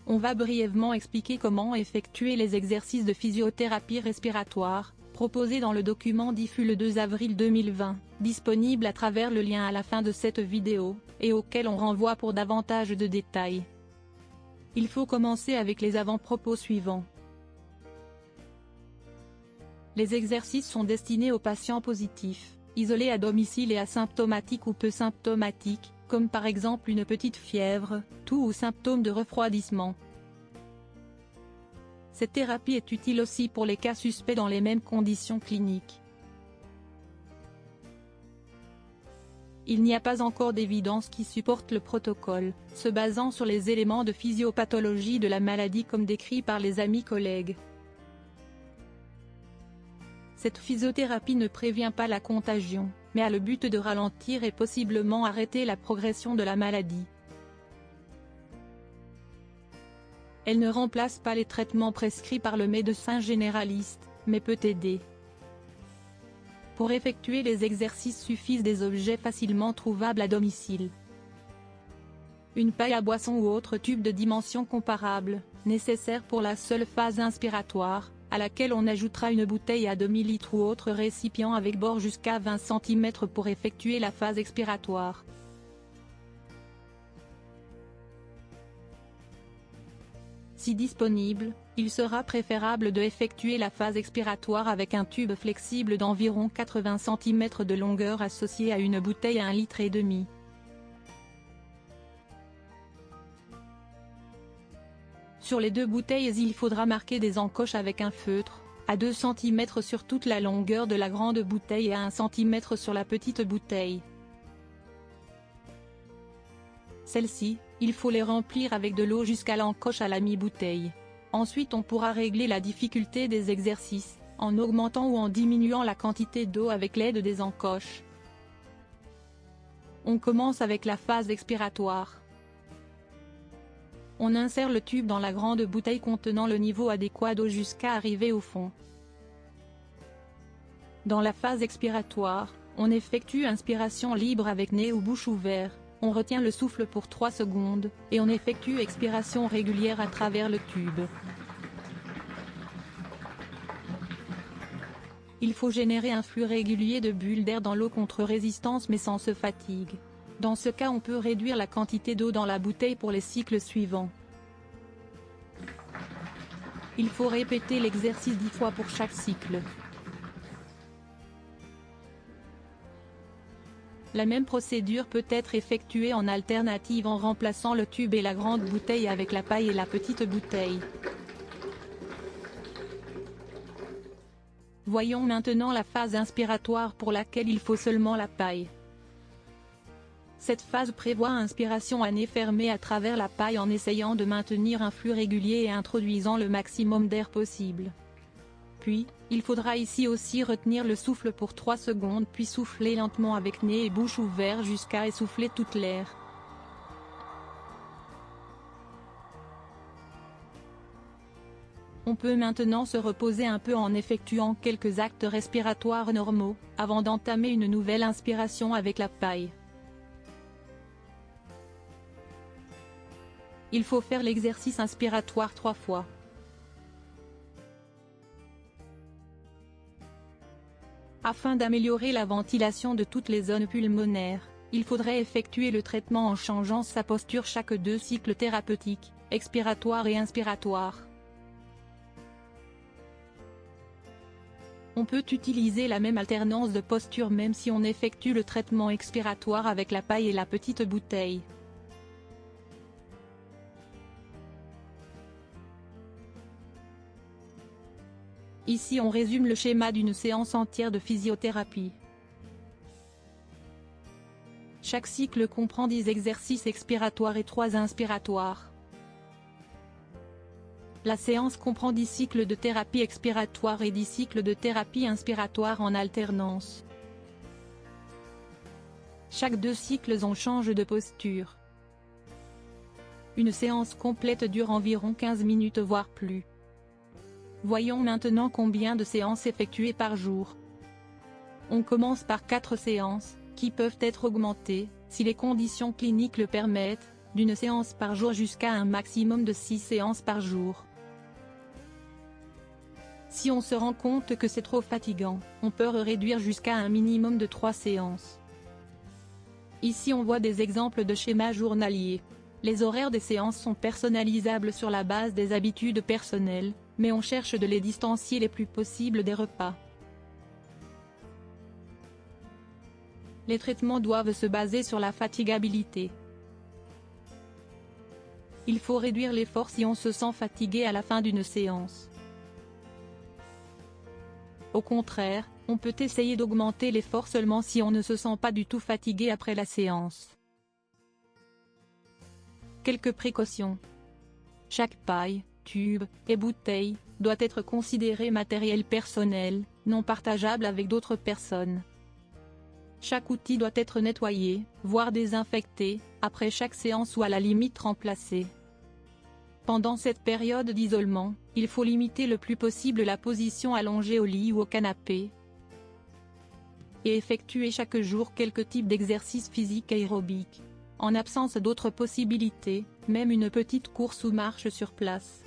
On va brièvement expliquer comment effectuer les exercices de physiothérapie respiratoire, proposés dans le document diffus le 2 avril 2020, disponible à travers le lien à la fin de cette vidéo, et auquel on renvoie pour davantage de détails. Il faut commencer avec les avant-propos suivants. Les exercices sont destinés aux patients positifs, isolés à domicile et asymptomatiques ou peu symptomatiques, comme par exemple une petite fièvre, toux ou symptômes de refroidissement. Cette thérapie est utile aussi pour les cas suspects dans les mêmes conditions cliniques. Il n'y a pas encore d'évidence qui supporte le protocole, se basant sur les éléments de physiopathologie de la maladie comme décrits par les amis collègues. Cette physiothérapie ne prévient pas la contagion, mais a le but de ralentir et possiblement arrêter la progression de la maladie. Elle ne remplace pas les traitements prescrits par le médecin généraliste, mais peut aider. Pour effectuer les exercices suffisent des objets facilement trouvables à domicile. Une paille à boisson ou autre tube de dimension comparable, nécessaire pour la seule phase inspiratoire, à laquelle on ajoutera une bouteille à demi-litre ou autre récipient avec bord jusqu'à 20 cm pour effectuer la phase expiratoire. Si disponible, il sera préférable de effectuer la phase expiratoire avec un tube flexible d'environ 80 cm de longueur associé à une bouteille à 1,5 litre. Sur les deux bouteilles il faudra marquer des encoches avec un feutre, à 2 cm sur toute la longueur de la grande bouteille et à 1 cm sur la petite bouteille. Celles-ci, il faut les remplir avec de l'eau jusqu'à l'encoche à la mi-bouteille. Ensuite on pourra régler la difficulté des exercices, en augmentant ou en diminuant la quantité d'eau avec l'aide des encoches. On commence avec la phase expiratoire. On insère le tube dans la grande bouteille contenant le niveau adéquat d'eau jusqu'à arriver au fond. Dans la phase expiratoire, on effectue inspiration libre avec nez ou bouche ouverte, on retient le souffle pour 3 secondes, et on effectue expiration régulière à travers le tube. Il faut générer un flux régulier de bulles d'air dans l'eau contre résistance mais sans se fatiguer. Dans ce cas on peut réduire la quantité d'eau dans la bouteille pour les cycles suivants. Il faut répéter l'exercice 10 fois pour chaque cycle. La même procédure peut être effectuée en alternative en remplaçant le tube et la grande bouteille avec la paille et la petite bouteille. Voyons maintenant la phase inspiratoire pour laquelle il faut seulement la paille. Cette phase prévoit inspiration à nez fermé à travers la paille en essayant de maintenir un flux régulier et introduisant le maximum d'air possible. Puis, il faudra ici aussi retenir le souffle pour 3 secondes puis souffler lentement avec nez et bouche ouverte jusqu'à essouffler toute l'air. On peut maintenant se reposer un peu en effectuant quelques actes respiratoires normaux, avant d'entamer une nouvelle inspiration avec la paille. Il faut faire l'exercice inspiratoire 3 fois. Afin d'améliorer la ventilation de toutes les zones pulmonaires, il faudrait effectuer le traitement en changeant sa posture chaque 2 cycles thérapeutiques, expiratoire et inspiratoire. On peut utiliser la même alternance de posture même si on effectue le traitement expiratoire avec la paille et la petite bouteille. Ici on résume le schéma d'une séance entière de physiothérapie. Chaque cycle comprend 10 exercices expiratoires et 3 inspiratoires. La séance comprend 10 cycles de thérapie expiratoire et 10 cycles de thérapie inspiratoire en alternance. Chaque 2 cycles on change de posture. Une séance complète dure environ 15 minutes voire plus. Voyons maintenant combien de séances effectuées par jour. On commence par 4 séances, qui peuvent être augmentées, si les conditions cliniques le permettent, d'une séance par jour jusqu'à un maximum de 6 séances par jour. Si on se rend compte que c'est trop fatigant, on peut réduire jusqu'à un minimum de 3 séances. Ici on voit des exemples de schémas journaliers. Les horaires des séances sont personnalisables sur la base des habitudes personnelles, mais on cherche de les distancier le plus possible des repas. Les traitements doivent se baser sur la fatigabilité. Il faut réduire l'effort si on se sent fatigué à la fin d'une séance. Au contraire, on peut essayer d'augmenter l'effort seulement si on ne se sent pas du tout fatigué après la séance. Quelques précautions. Chaque paille, tube et bouteille doit être considéré matériel personnel, non partageable avec d'autres personnes. Chaque outil doit être nettoyé, voire désinfecté, après chaque séance ou à la limite remplacé. Pendant cette période d'isolement, il faut limiter le plus possible la position allongée au lit ou au canapé et effectuer chaque jour quelques types d'exercices physiques aérobiques. En absence d'autres possibilités, même une petite course ou marche sur place